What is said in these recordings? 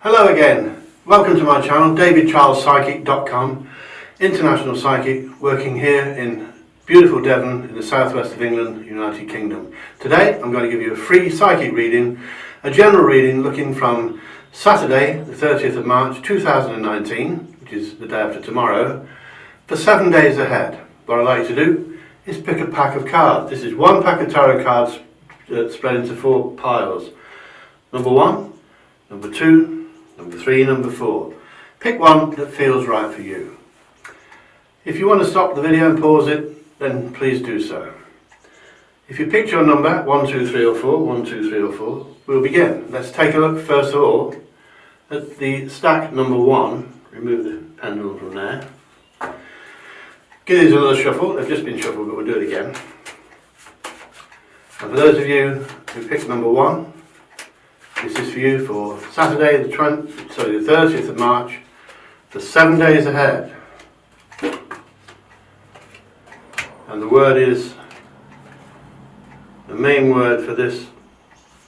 Hello again, welcome to my channel, davidcharlespsychic.com, international psychic working here in beautiful Devon in the southwest of England, United Kingdom. Today I'm going to give you a free psychic reading, a general reading looking from Saturday the 30th of March 2019, which is the day after tomorrow, for 7 days ahead. What I'd like you to do is pick a pack of cards. This is one pack of tarot cards spread into 4 piles. Number 1, number 2, number 3, number 4. Pick one that feels right for you. If you want to stop the video and pause it, then please do so. If you picked your number, 1, 2, 3 or 4, 1, 2, 3 or 4, we'll begin. Let's take a look first of all at the stack number 1. Remove the pendulum from there. Give these another shuffle. They've just been shuffled, but we'll do it again. And for those of you who picked number 1, this is for you for Saturday the 30th of March, for 7 days ahead. And the word is, the main word for this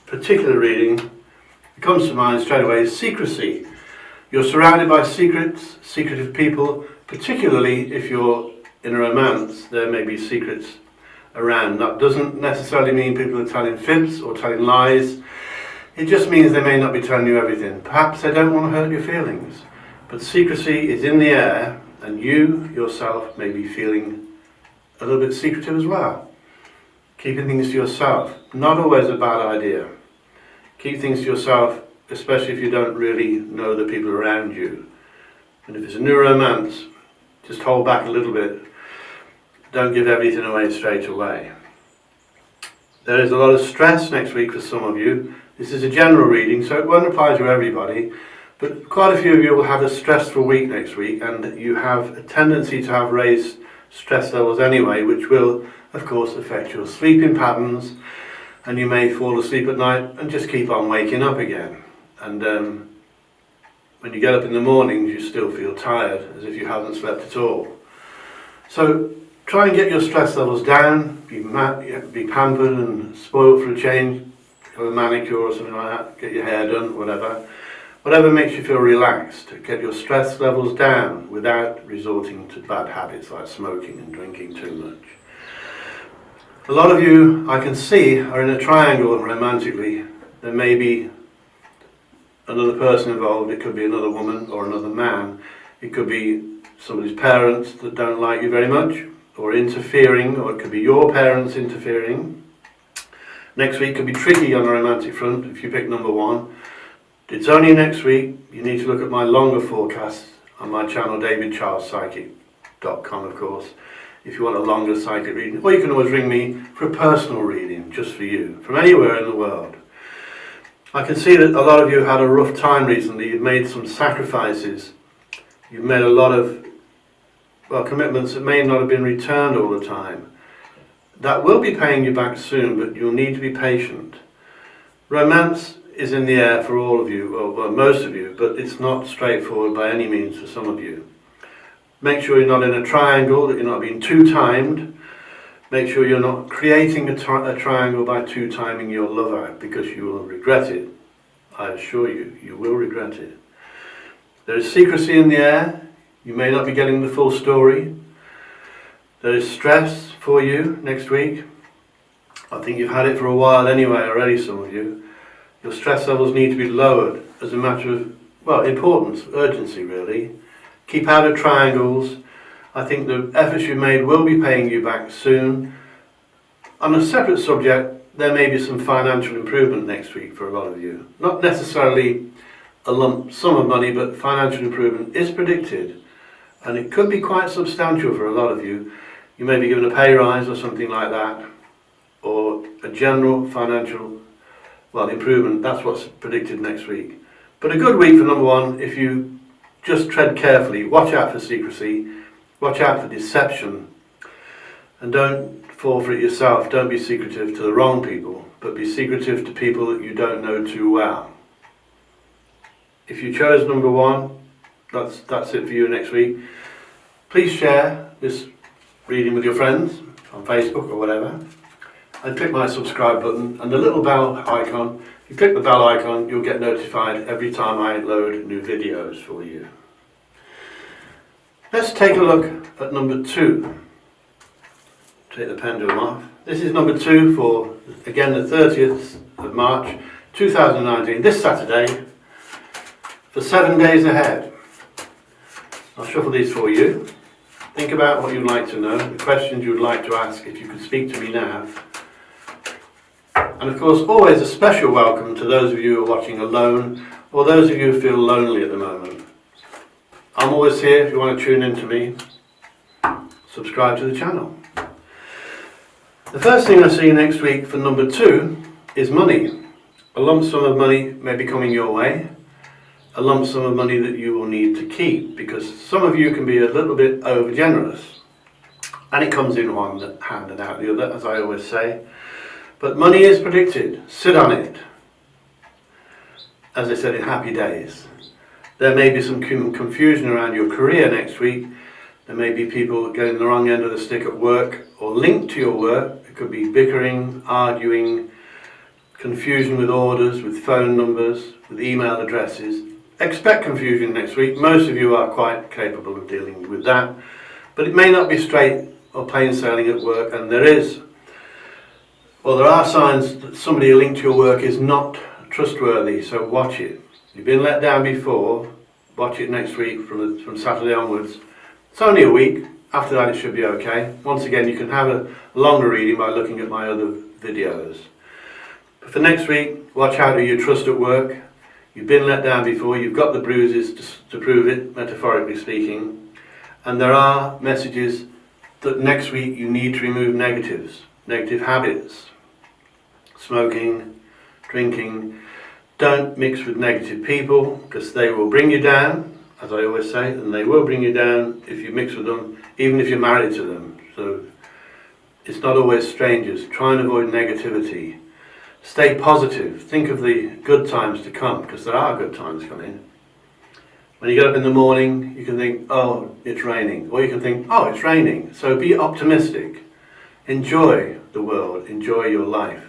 particular reading that comes to mind straight away is secrecy. You're surrounded by secrets, secretive people, particularly if you're in a romance, there may be secrets around. That doesn't necessarily mean people are telling fibs or telling lies. It just means they may not be telling you everything. Perhaps they don't want to hurt your feelings. But secrecy is in the air, and you yourself may be feeling a little bit secretive as well. Keeping things to yourself, not always a bad idea. Keep things to yourself, especially if you don't really know the people around you. And if it's a new romance, just hold back a little bit. Don't give everything away straight away. There is a lot of stress next week for some of you. This is a general reading, so it won't apply to everybody, but quite a few of you will have a stressful week next week, and you have a tendency to have raised stress levels anyway, which will, of course, affect your sleeping patterns, and you may fall asleep at night and just keep on waking up again. And when you get up in the mornings, you still feel tired, as if you haven't slept at all. So try and get your stress levels down, be pampered and spoiled for a change. Have a manicure or something like that, get your hair done, whatever makes you feel relaxed. Get your stress levels down without resorting to bad habits like smoking and drinking too much. A lot of you, I can see, are in a triangle romantically. There may be another person involved. It could be another woman or another man. It could be somebody's parents that don't like you very much, or interfering, or it could be your parents interfering. Next week could be tricky on the romantic front if you pick number 1. It's only next week. You need to look at my longer forecast on my channel, davidcharlespsychic.com, of course, if you want a longer psychic reading. Or you can always ring me for a personal reading, just for you, from anywhere in the world. I can see that a lot of you had a rough time recently. You've made some sacrifices. You've made a lot of, commitments that may not have been returned all the time. That will be paying you back soon, but you'll need to be patient. Romance is in the air for all of you, or well, most of you, but it's not straightforward by any means for some of you. Make sure you're not in a triangle, that you're not being two-timed. Make sure you're not creating a triangle by two-timing your lover, because you will regret it. I assure you, you will regret it. There is secrecy in the air. You may not be getting the full story. There is stress for you next week. I think you've had it for a while anyway already, some of you. Your stress levels need to be lowered as a matter of, importance, urgency really. Keep out of triangles. I think the efforts you've made will be paying you back soon. On a separate subject, there may be some financial improvement next week for a lot of you. Not necessarily a lump sum of money, but financial improvement is predicted. And it could be quite substantial for a lot of you. You may be given a pay rise or something like that, or a general financial, improvement. That's what's predicted next week. But a good week for number 1 if you just tread carefully. Watch out for secrecy, watch out for deception, and don't fall for it yourself. Don't be secretive to the wrong people, but be secretive to people that you don't know too well. If you chose number 1, that's it for you next week. Please share this reading with your friends on Facebook or whatever, and click my subscribe button and the little bell icon You click the bell icon, you'll get notified every time I upload new videos for you. Let's take a look at number 2. Take the pendulum off. This is number 2 for, again, the 30th of March 2019, this Saturday, for 7 days ahead. I'll shuffle these for you. Think about what you'd like to know, the questions you'd like to ask if you could speak to me now. And of course, always a special welcome to those of you who are watching alone, or those of you who feel lonely at the moment. I'm always here if you want to tune in to me. Subscribe to the channel. The first thing I see next week for number 2 is money. A lump sum of money may be coming your way. A lump sum of money that you will need to keep, because some of you can be a little bit over generous. And it comes in one hand and out the other, as I always say. But money is predicted. Sit on it. As I said, in happy days. There may be some confusion around your career next week. There may be people getting the wrong end of the stick at work or linked to your work. It could be bickering, arguing, confusion with orders, with phone numbers, with email addresses. Expect confusion next week. Most of you are quite capable of dealing with that. But it may not be straight or plain sailing at work, and there are signs that somebody linked to your work is not trustworthy, so watch it. You've been let down before, watch it next week from Saturday onwards. It's only a week, after that it should be okay. Once again, you can have a longer reading by looking at my other videos. But for next week, watch out who you trust at work. You've been let down before, you've got the bruises to prove it, metaphorically speaking. And there are messages that next week you need to remove negatives, negative habits. Smoking, drinking. Don't mix with negative people, because they will bring you down, as I always say, and they will bring you down if you mix with them, even if you're married to them. So it's not always strangers. Try and avoid negativity. Stay positive. Think of the good times to come, because there are good times coming. When you get up in the morning, you can think, oh, it's raining. Or you can think, oh, it's raining. So be optimistic. Enjoy the world. Enjoy your life.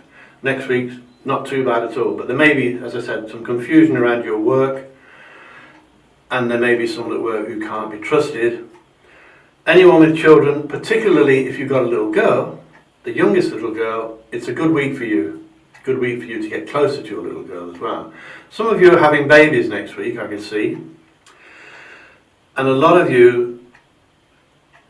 Next week's not too bad at all, but there may be, as I said, some confusion around your work, and there may be someone at work who can't be trusted. Anyone with children, particularly if you've got a little girl, the youngest little girl, it's a good week for you. Good week for you to get closer to your little girl as well. Some of you are having babies next week, I can see. And a lot of you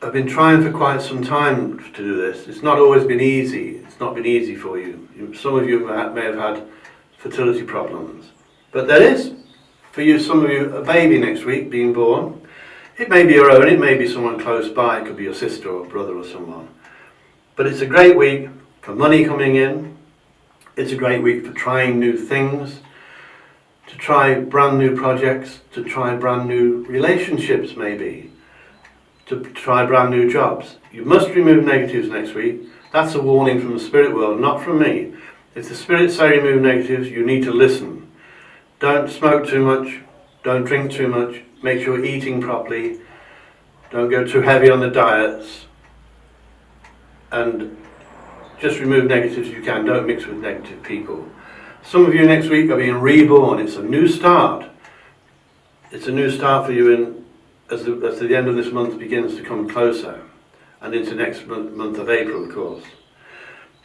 have been trying for quite some time to do this. It's not always been easy. It's not been easy for you. Some of you may have had fertility problems. But there is, for you, some of you, a baby next week being born. It may be your own, it may be someone close by, it could be your sister or brother or someone. But it's a great week for money coming in. It's a great week for trying new things, to try brand new projects, to try brand new relationships maybe, to try brand new jobs. You must remove negatives next week. That's a warning from the spirit world, not from me. If the spirits say remove negatives, you need to listen. Don't smoke too much, don't drink too much, make sure you're eating properly, don't go too heavy on the diets, and just remove negatives if you can. Don't mix with negative people. Some of you next week are being reborn. It's a new start. It's a new start for you as the end of this month begins to come closer, and into next month of April, of course.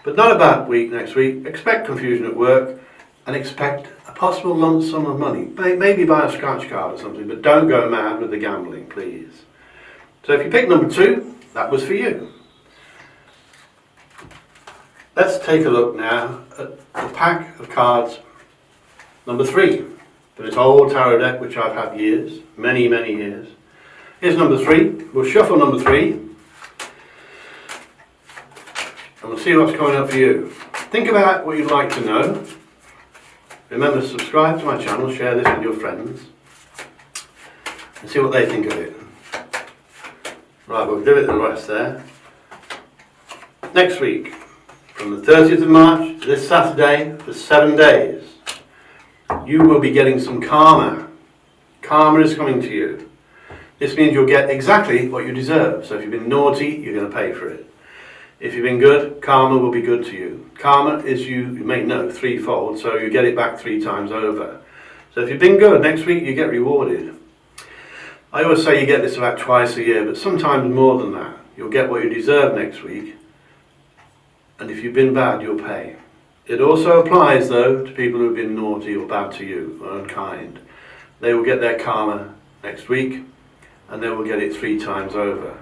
But not a bad week next week. Expect confusion at work, and expect a possible lump sum of money. Maybe buy a scratch card or something, but don't go mad with the gambling, please. So if you pick number 2, that was for you. Let's take a look now at the pack of cards, number 3, for this old tarot deck, which I've had years, many, many years. Here's number 3. We'll shuffle number 3, and we'll see what's coming up for you. Think about what you'd like to know. Remember to subscribe to my channel, share this with your friends, and see what they think of it. Right, we'll give it the rest there. Next week, from the 30th of March, this Saturday, for 7 days, you will be getting some karma. Karma is coming to you. This means you'll get exactly what you deserve. So if you've been naughty, you're going to pay for it. If you've been good, karma will be good to you. Karma is, you may know, threefold, so you get it back 3 times over. So if you've been good, next week you get rewarded. I always say you get this about twice a year, but sometimes more than that. You'll get what you deserve next week, and if you've been bad, you'll pay. It also applies, though, to people who've been naughty or bad to you, or unkind. They will get their karma next week, and they will get it 3 times over.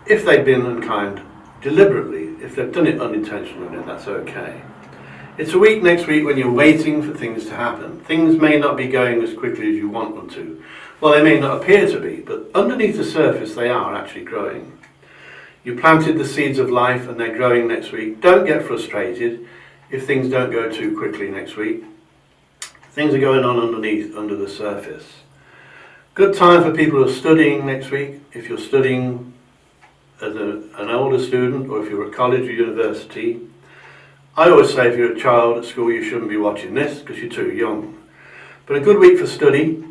If they've been unkind deliberately, if they've done it unintentionally, then that's okay. It's a week next week when you're waiting for things to happen. Things may not be going as quickly as you want them to. Well, they may not appear to be, but underneath the surface they are actually growing. You planted the seeds of life and they're growing next week. Don't get frustrated if things don't go too quickly next week. Things are going on underneath, under the surface. Good time for people who are studying next week. If you're studying as an older student, or if you're at college or university. I always say if you're a child at school you shouldn't be watching this because you're too young. But a good week for study.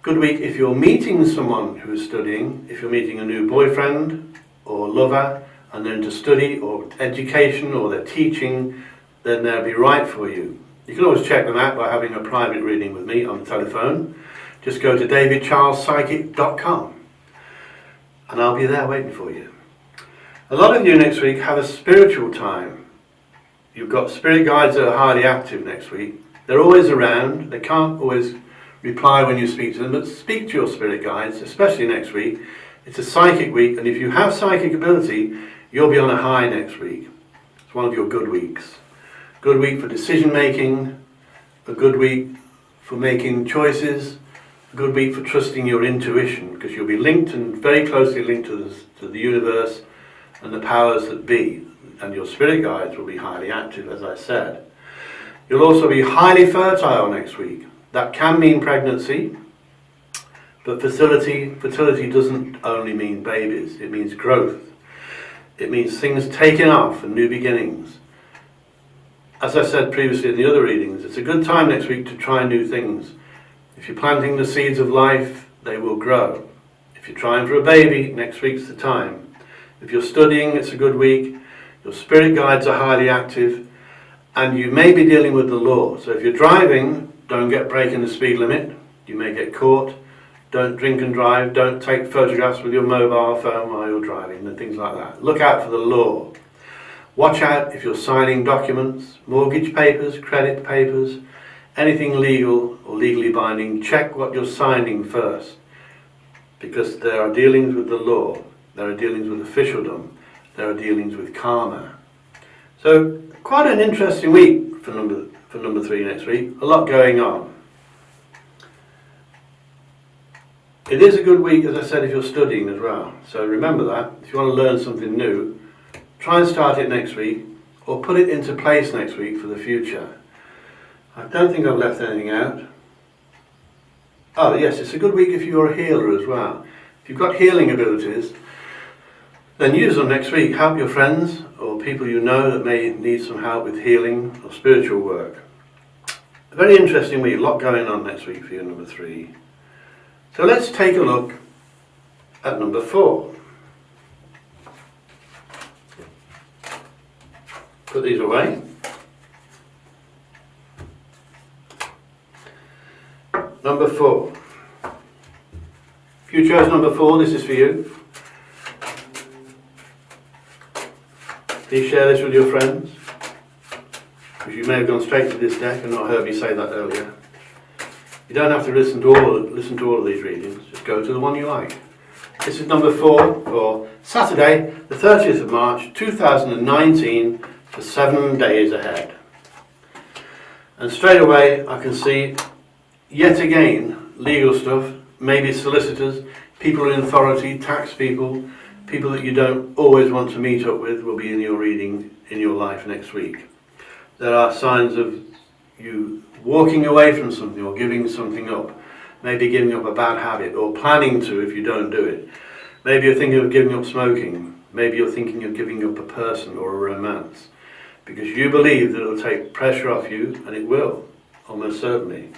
Good week if you're meeting someone who is studying, if you're meeting a new boyfriend or lover and they're into study or education or they're teaching, then they'll be right for you. You can always check them out by having a private reading with me on the telephone. Just go to davidcharlespsychic.com and I'll be there waiting for you. A lot of you next week have a spiritual time. You've got spirit guides that are highly active next week. They're always around. They can't always reply when you speak to them, but speak to your spirit guides, especially next week. It's a psychic week, and if you have psychic ability, you'll be on a high next week. It's one of your good weeks. Good week for decision making, a good week for making choices, a good week for trusting your intuition, because you'll be linked and very closely linked to the universe and the powers that be, and your spirit guides will be highly active, as I said. You'll also be highly fertile next week. That can mean pregnancy, but fertility doesn't only mean babies, it means growth. It means things taking off and new beginnings. As I said previously in the other readings, it's a good time next week to try new things. If you're planting the seeds of life, they will grow. If you're trying for a baby, next week's the time. If you're studying, it's a good week. Your spirit guides are highly active, and you may be dealing with the law. So if you're driving, don't get breaking the speed limit. You may get caught. Don't drink and drive. Don't take photographs with your mobile phone while you're driving and things like that. Look out for the law. Watch out if you're signing documents, mortgage papers, credit papers, anything legal or legally binding. Check what you're signing first, because there are dealings with the law. There are dealings with officialdom. There are dealings with karma. So quite an interesting week for number 3 next week. A lot going on. It is a good week, as I said, if you're studying as well. So remember that. If you want to learn something new, try and start it next week, or put it into place next week for the future. I don't think I've left anything out. Oh yes, it's a good week if you're a healer as well. If you've got healing abilities, then use them next week. Help your friends or people you know that may need some help with healing or spiritual work. A very interesting week, a lot going on next week for you, number 3. So let's take a look at number 4. Put these away. Number 4. If you chose number 4, this is for you. Please share this with your friends, because you may have gone straight to this deck and not heard me say that earlier. You don't have to listen to all of these readings, just go to the one you like. This is number 4 for Saturday, the 30th of March 2019, for 7 days ahead. And straight away I can see, yet again, legal stuff, maybe solicitors, people in authority, tax people, people that you don't always want to meet up with will be in your reading in your life next week. There are signs of you walking away from something or giving something up. Maybe giving up a bad habit, or planning to if you don't do it. Maybe you're thinking of giving up smoking. Maybe you're thinking of giving up a person or a romance, because you believe that it'll take pressure off you, and it will, almost certainly.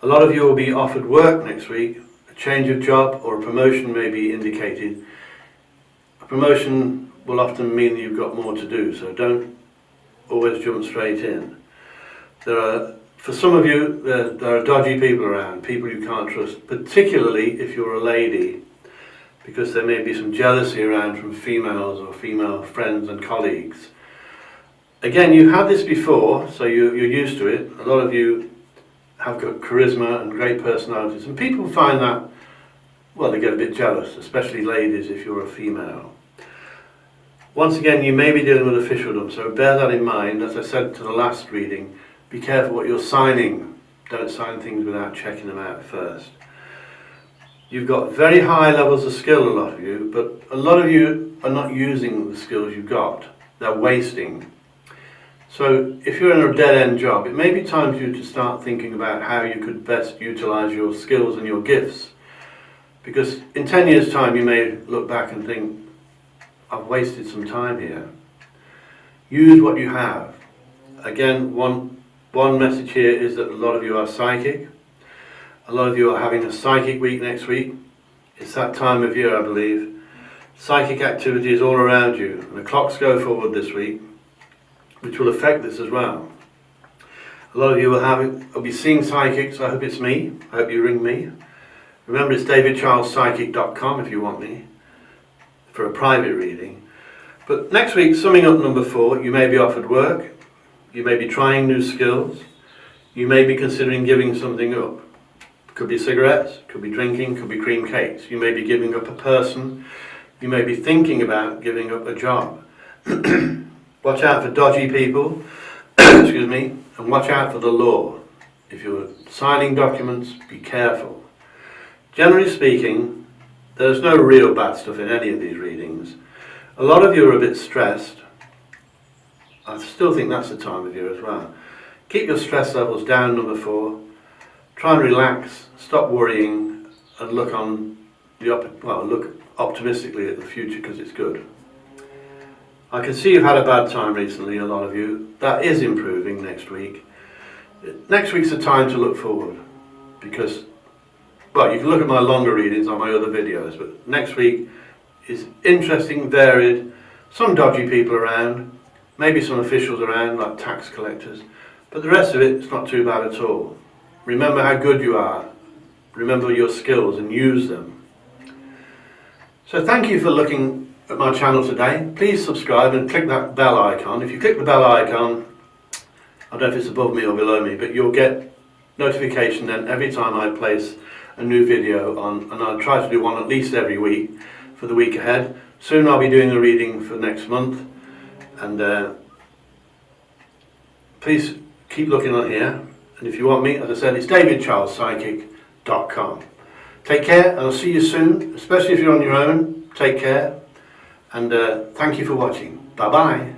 A lot of you will be offered work next week. A change of job or a promotion may be indicated. A promotion will often mean that you've got more to do, so don't always jump straight in. For some of you, there are dodgy people around, people you can't trust, particularly if you're a lady, because there may be some jealousy around from females or female friends and colleagues. Again, you've had this before, so you're used to it. A lot of you have got charisma and great personalities, and people find that, well, they get a bit jealous, especially ladies if you're a female. Once again, you may be dealing with officialdom, so bear that in mind. As I said to the last reading, be careful what you're signing. Don't sign things without checking them out first. You've got very high levels of skill, a lot of you, but a lot of you are not using the skills you've got. They're wasting. So if you're in a dead-end job, it may be time for you to start thinking about how you could best utilize your skills and your gifts. Because in 10 years' time, you may look back and think, I've wasted some time here. Use what you have. Again, one message here is that a lot of you are psychic. A lot of you are having a psychic week next week. It's that time of year, I believe. Psychic activity is all around you, and the clocks go forward this week, which will affect this as well. A lot of you will be seeing psychics. I hope it's me. I hope you ring me. Remember, it's davidcharlespsychic.com if you want me for a private reading. But next week, summing up number 4, you may be offered work. You may be trying new skills. You may be considering giving something up. Could be cigarettes, could be drinking, could be cream cakes. You may be giving up a person. You may be thinking about giving up a job. Watch out for dodgy people, excuse me, and watch out for the law. If you're signing documents, be careful. Generally speaking, there's no real bad stuff in any of these readings. A lot of you are a bit stressed. I still think that's the time of year as well. Keep your stress levels down, number 4. Try and relax, stop worrying, and look optimistically at the future, because it's good. I can see you've had a bad time recently, a lot of you. That is improving next week. Next week's the time to look forward, because, well, you can look at my longer readings on my other videos, but next week is interesting, varied, some dodgy people around, maybe some officials around, like tax collectors, but the rest of it's not too bad at all. Remember how good you are. Remember your skills and use them. So thank you for looking at my channel today. Please subscribe and click that bell icon. If you click the bell icon, I don't know if it's above me or below me, but you'll get notification then every time I place a new video on, and I'll try to do one at least every week for the week ahead. Soon I'll be doing a reading for next month, and please keep looking on here. And if you want me, as I said, it's davidcharlespsychic.com. Take care, and I'll see you soon, especially if you're on your own. Take care, and thank you for watching. Bye-bye.